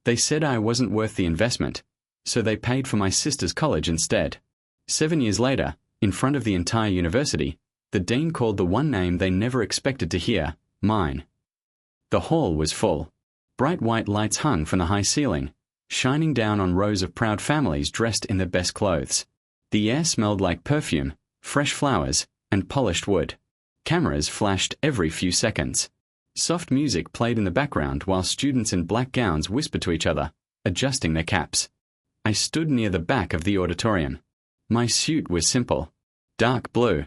They said I wasn't worth the investment, so they paid for my sister's college instead. 7 years later, in front of the entire university, the dean called the one name they never expected to hear, mine. The hall was full. Bright white lights hung from the high ceiling, shining down on rows of proud families dressed in their best clothes. The air smelled like perfume, fresh flowers, and polished wood. Cameras flashed every few seconds. Soft music played in the background while students in black gowns whispered to each other, adjusting their caps. I stood near the back of the auditorium. My suit was simple. Dark blue.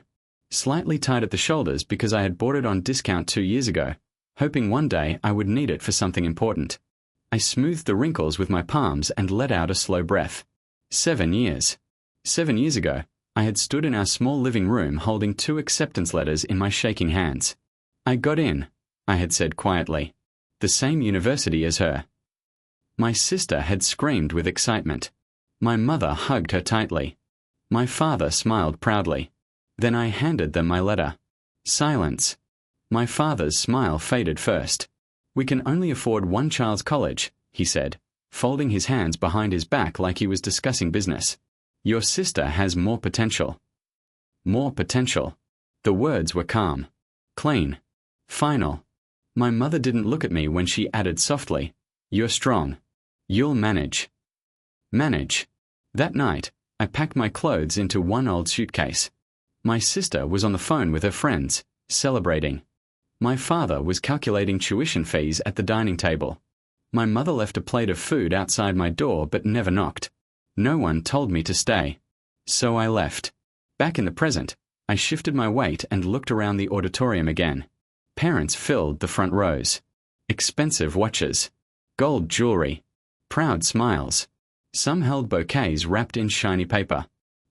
Slightly tied at the shoulders because I had bought it on discount 2 years ago, hoping one day I would need it for something important. I smoothed the wrinkles with my palms and let out a slow breath. 7 years. 7 years ago, I had stood in our small living room holding 2 acceptance letters in my shaking hands. I got in, I had said quietly. The same university as her. My sister had screamed with excitement. My mother hugged her tightly. My father smiled proudly. Then I handed them my letter. Silence. My father's smile faded first. We can only afford one child's college, he said, folding his hands behind his back like he was discussing business. Your sister has more potential. More potential. The words were calm. Clean. Final. My mother didn't look at me when she added softly, You're strong. You'll manage. Manage. That night, I packed my clothes into one old suitcase. My sister was on the phone with her friends, celebrating. My father was calculating tuition fees at the dining table. My mother left a plate of food outside my door but never knocked. No one told me to stay. So I left. Back in the present, I shifted my weight and looked around the auditorium again. Parents filled the front rows. Expensive watches. Gold jewelry. Proud smiles. Some held bouquets wrapped in shiny paper.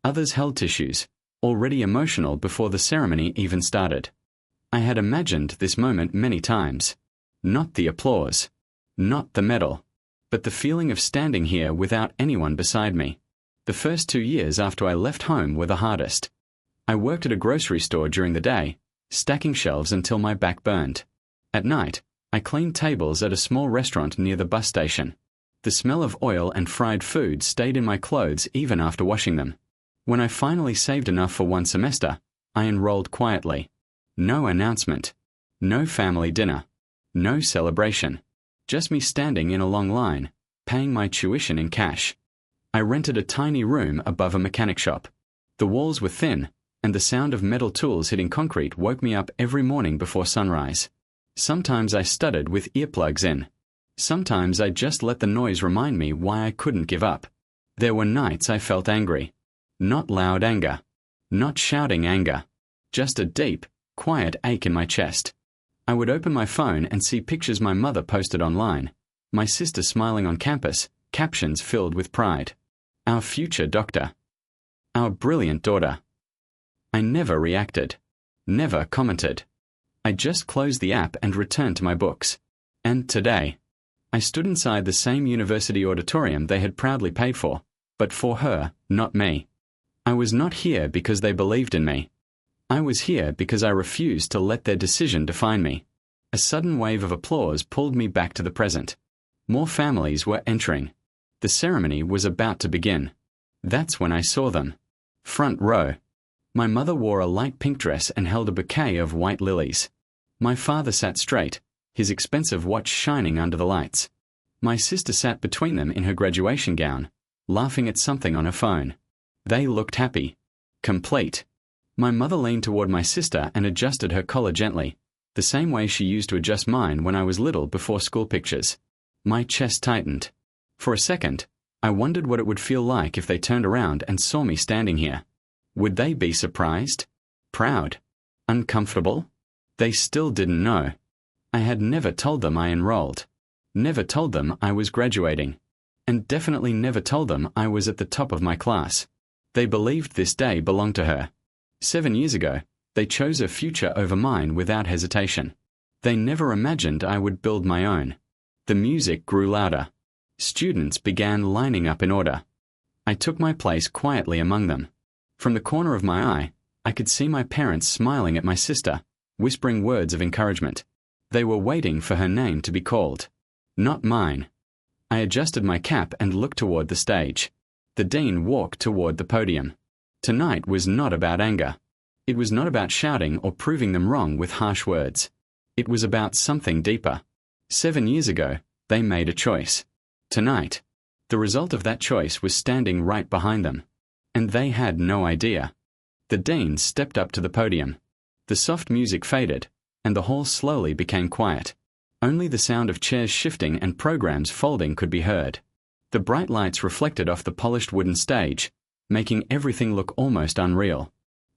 Others held tissues, already emotional before the ceremony even started. I had imagined this moment many times. Not the applause. Not the medal. But the feeling of standing here without anyone beside me. The first 2 years after I left home were the hardest. I worked at a grocery store during the day, stacking shelves until my back burned. At night, I cleaned tables at a small restaurant near the bus station. The smell of oil and fried food stayed in my clothes even after washing them. When I finally saved enough for one semester, I enrolled quietly. No announcement. No family dinner. No celebration. Just me standing in a long line, paying my tuition in cash. I rented a tiny room above a mechanic shop. The walls were thin, and the sound of metal tools hitting concrete woke me up every morning before sunrise. Sometimes I stuttered with earplugs in. Sometimes I just let the noise remind me why I couldn't give up. There were nights I felt angry. Not loud anger. Not shouting anger. Just a deep, quiet ache in my chest. I would open my phone and see pictures my mother posted online. My sister smiling on campus, captions filled with pride. Our future doctor. Our brilliant daughter. I never reacted. Never commented. I just closed the app and returned to my books. And today, I stood inside the same university auditorium they had proudly paid for, but for her, not me. I was not here because they believed in me. I was here because I refused to let their decision define me. A sudden wave of applause pulled me back to the present. More families were entering. The ceremony was about to begin. That's when I saw them. Front row. My mother wore a light pink dress and held a bouquet of white lilies. My father sat straight, his expensive watch shining under the lights. My sister sat between them in her graduation gown, laughing at something on her phone. They looked happy. Complete. My mother leaned toward my sister and adjusted her collar gently, the same way she used to adjust mine when I was little before school pictures. My chest tightened. For a second, I wondered what it would feel like if they turned around and saw me standing here. Would they be surprised? Proud? Uncomfortable? They still didn't know. I had never told them I enrolled. Never told them I was graduating. And definitely never told them I was at the top of my class. They believed this day belonged to her. 7 years ago, they chose her future over mine without hesitation. They never imagined I would build my own. The music grew louder. Students began lining up in order. I took my place quietly among them. From the corner of my eye, I could see my parents smiling at my sister, whispering words of encouragement. They were waiting for her name to be called. Not mine. I adjusted my cap and looked toward the stage. The dean walked toward the podium. Tonight was not about anger. It was not about shouting or proving them wrong with harsh words. It was about something deeper. 7 years ago, they made a choice. Tonight, the result of that choice was standing right behind them. And they had no idea. The dean stepped up to the podium. The soft music faded, and the hall slowly became quiet. Only the sound of chairs shifting and programs folding could be heard. The bright lights reflected off the polished wooden stage, making everything look almost unreal.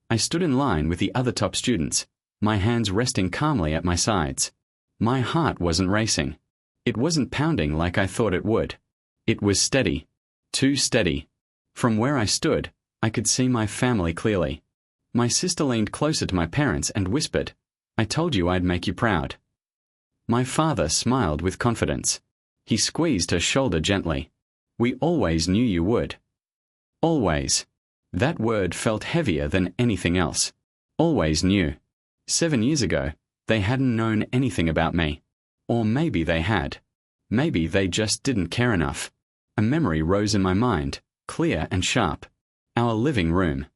I stood in line with the other top students, my hands resting calmly at my sides. My heart wasn't racing. It wasn't pounding like I thought it would. It was steady. Too steady. From where I stood, I could see my family clearly. My sister leaned closer to my parents and whispered, "I told you I'd make you proud." My father smiled with confidence. He squeezed her shoulder gently. "We always knew you would." Always. That word felt heavier than anything else. Always knew. 7 years ago, they hadn't known anything about me. Or maybe they had. Maybe they just didn't care enough. A memory rose in my mind, clear and sharp. Our living room.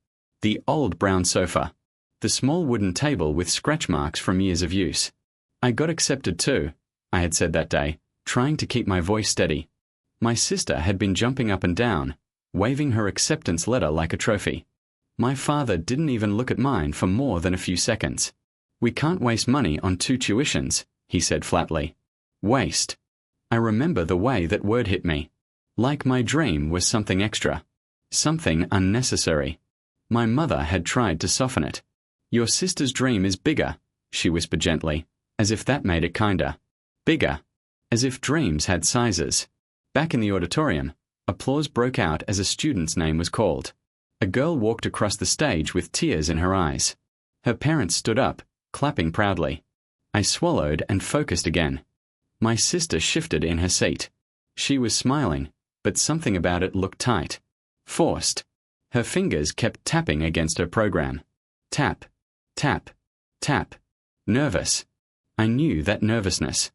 The old brown sofa. The small wooden table with scratch marks from years of use. "I got accepted too," I had said that day, trying to keep my voice steady. My sister had been jumping up and down, waving her acceptance letter like a trophy. My father didn't even look at mine for more than a few seconds. "We can't waste money on 2 tuitions," he said flatly. Waste. I remember the way that word hit me. Like my dream was something extra. Something unnecessary. My mother had tried to soften it. "Your sister's dream is bigger," she whispered gently, as if that made it kinder. Bigger. As if dreams had sizes. Back in the auditorium, applause broke out as a student's name was called. A girl walked across the stage with tears in her eyes. Her parents stood up, clapping proudly. I swallowed and focused again. My sister shifted in her seat. She was smiling, but something about it looked tight. Forced. Her fingers kept tapping against her program. Tap, tap, tap. Nervous. I knew that nervousness.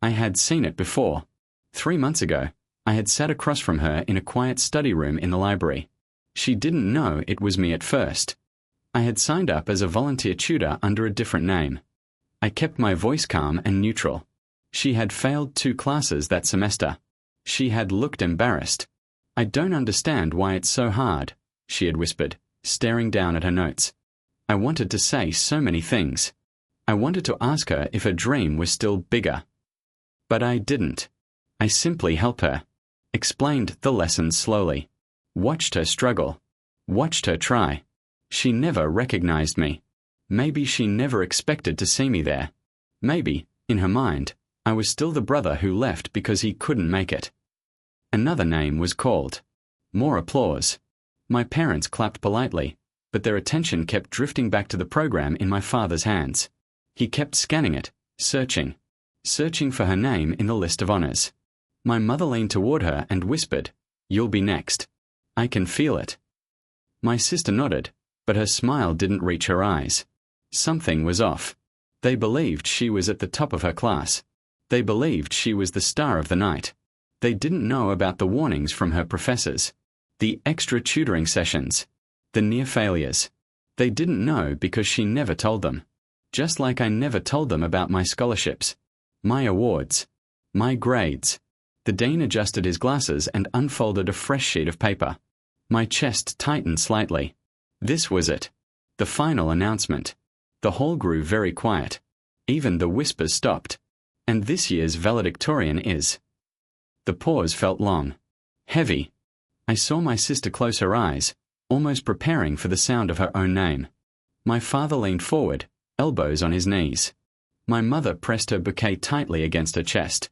I had seen it before. 3 months ago, I had sat across from her in a quiet study room in the library. She didn't know it was me at first. I had signed up as a volunteer tutor under a different name. I kept my voice calm and neutral. She had failed 2 classes that semester. She had looked embarrassed. "I don't understand why it's so hard," she had whispered, staring down at her notes. I wanted to say so many things. I wanted to ask her if her dream was still bigger. But I didn't. I simply helped her. Explained the lessons slowly. Watched her struggle. Watched her try. She never recognized me. Maybe she never expected to see me there. Maybe, in her mind, I was still the brother who left because he couldn't make it. Another name was called. More applause. My parents clapped politely, but their attention kept drifting back to the program in my father's hands. He kept scanning it, searching for her name in the list of honors. My mother leaned toward her and whispered, "You'll be next. I can feel it." My sister nodded, but her smile didn't reach her eyes. Something was off. They believed she was at the top of her class. They believed she was the star of the night. They didn't know about the warnings from her professors, the extra tutoring sessions, the near failures. They didn't know because she never told them. Just like I never told them about my scholarships, my awards, my grades. The dean adjusted his glasses and unfolded a fresh sheet of paper. My chest tightened slightly. This was it. The final announcement. The hall grew very quiet. Even the whispers stopped. And this year's valedictorian is. The pause felt long. Heavy. I saw my sister close her eyes, almost preparing for the sound of her own name. My father leaned forward, elbows on his knees. My mother pressed her bouquet tightly against her chest.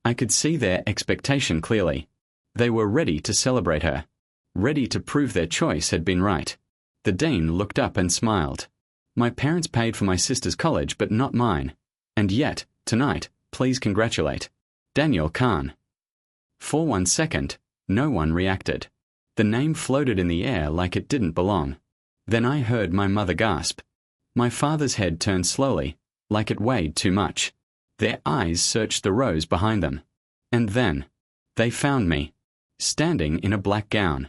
I could see their expectation clearly. They were ready to celebrate her. Ready to prove their choice had been right. The dean looked up and smiled. My parents paid for my sister's college but not mine. And yet, tonight, please congratulate Daniel Kahn. For 1 second, no one reacted. The name floated in the air like it didn't belong. Then I heard my mother gasp. My father's head turned slowly, like it weighed too much. Their eyes searched the rows behind them. And then, They found me, standing in a black gown,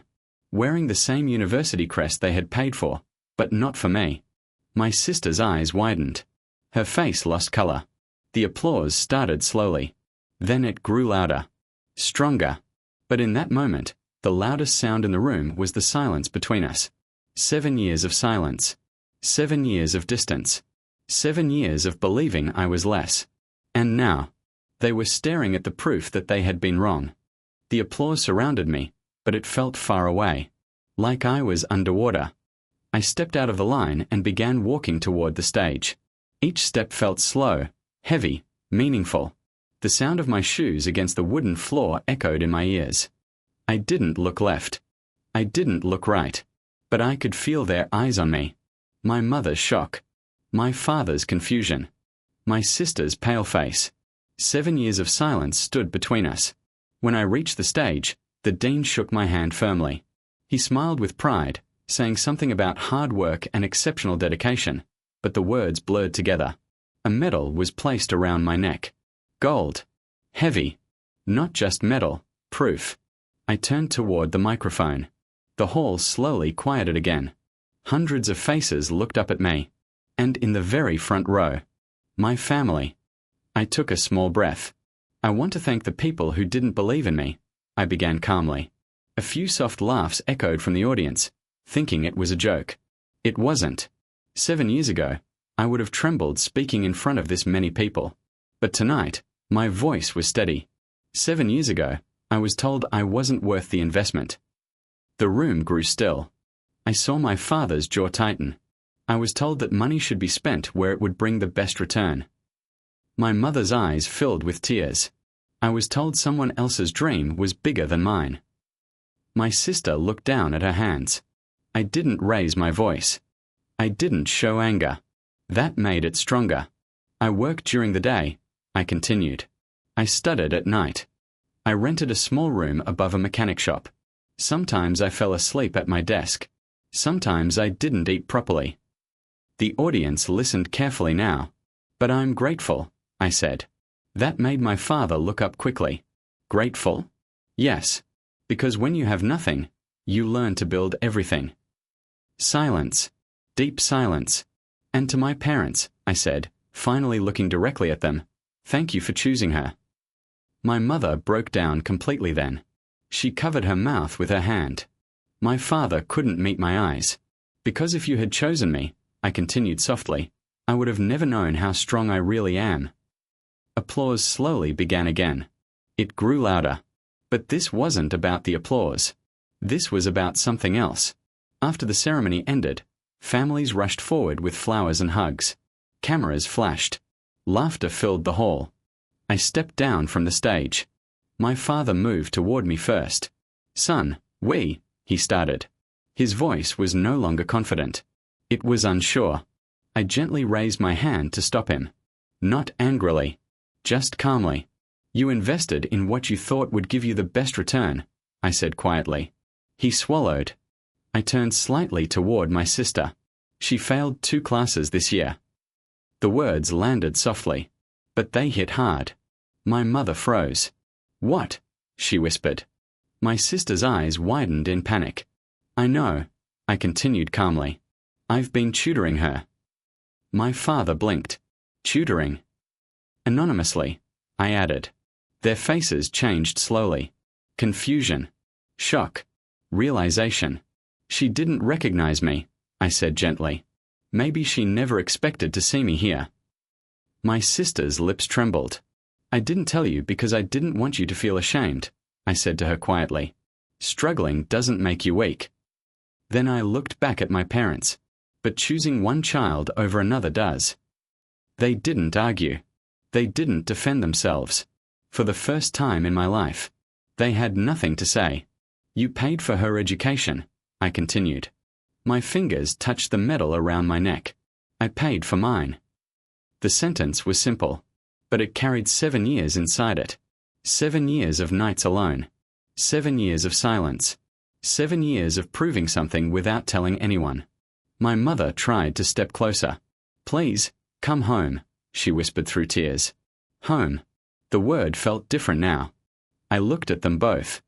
wearing the same university crest they had paid for, but not for me. My sister's eyes widened. Her face lost color. The applause started slowly. Then it grew louder, stronger. But in that moment, the loudest sound in the room was the silence between us. 7 years of silence. 7 years of distance. 7 years of believing I was less. And now, they were staring at the proof that they had been wrong. The applause surrounded me, but it felt far away, like I was underwater. I stepped out of the line and began walking toward the stage. Each step felt slow, heavy, meaningful. The sound of my shoes against the wooden floor echoed in my ears. I didn't look left. I didn't look right. But I could feel their eyes on me. My mother's shock. My father's confusion. My sister's pale face. 7 years of silence stood between us. When I reached the stage, the dean shook my hand firmly. He smiled with pride, saying something about hard work and exceptional dedication, but the words blurred together. A medal was placed around my neck. Gold. Heavy. Not just metal, proof. I turned toward the microphone. The hall slowly quieted again. Hundreds of faces looked up at me. And in the very front row, my family. I took a small breath. I want to thank the people who didn't believe in me, I began calmly. A few soft laughs echoed from the audience, thinking it was a joke. It wasn't. 7 years ago, I would have trembled speaking in front of this many people. But tonight, my voice was steady. 7 years ago, I was told I wasn't worth the investment. The room grew still. I saw my father's jaw tighten. I was told that money should be spent where it would bring the best return. My mother's eyes filled with tears. I was told someone else's dream was bigger than mine. My sister looked down at her hands. I didn't raise my voice. I didn't show anger. That made it stronger. I worked during the day, I continued. I studied at night. I rented a small room above a mechanic shop. Sometimes I fell asleep at my desk. Sometimes I didn't eat properly. The audience listened carefully now. But I'm grateful, I said. That made my father look up quickly. Grateful? Yes. Because when you have nothing, you learn to build everything. Silence. Deep silence. And to my parents, I said, finally looking directly at them, thank you for choosing her. My mother broke down completely then. She covered her mouth with her hand. My father couldn't meet my eyes. Because if you had chosen me, I continued softly, I would have never known how strong I really am. Applause slowly began again. It grew louder. But this wasn't about the applause. This was about something else. After the ceremony ended, families rushed forward with flowers and hugs. Cameras flashed. Laughter filled the hall. I stepped down from the stage. My father moved toward me first. Son, he started. His voice was no longer confident. It was unsure. I gently raised my hand to stop him. Not angrily. Just calmly. You invested in what you thought would give you the best return, I said quietly. He swallowed. I turned slightly toward my sister. She failed 2 classes this year. The words landed softly, but they hit hard. My mother froze. What? She whispered. My sister's eyes widened in panic. I know, I continued calmly. I've been tutoring her. My father blinked. Tutoring. Anonymously, I added. Their faces changed slowly. Confusion. Shock. Realization. She didn't recognize me, I said gently. Maybe she never expected to see me here. My sister's lips trembled. I didn't tell you because I didn't want you to feel ashamed, I said to her quietly. Struggling doesn't make you weak. Then I looked back at my parents. But choosing one child over another does. They didn't argue. They didn't defend themselves. For the first time in my life, they had nothing to say. You paid for her education, I continued. My fingers touched the medal around my neck. I paid for mine. The sentence was simple, but it carried 7 years inside it. 7 years of nights alone. 7 years of silence. 7 years of proving something without telling anyone. My mother tried to step closer. Please, come home, she whispered through tears. Home. The word felt different now. I looked at them both.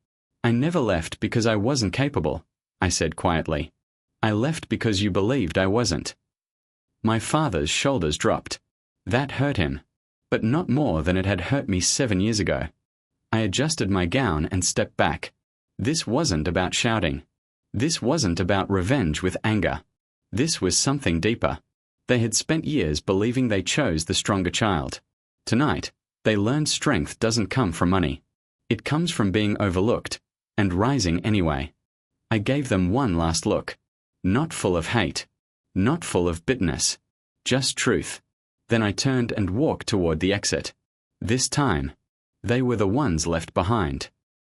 I never left because I wasn't capable, I said quietly. I left because you believed I wasn't. My father's shoulders dropped. That hurt him, but not more than it had hurt me 7 years ago. I adjusted my gown and stepped back. This wasn't about shouting. This wasn't about revenge with anger. This was something deeper. They had spent years believing they chose the stronger child. Tonight, they learned strength doesn't come from money. It comes from being overlooked, and rising anyway. I gave them one last look. Not full of hate. Not full of bitterness. Just truth. Then I turned and walked toward the exit. This time, they were the ones left behind.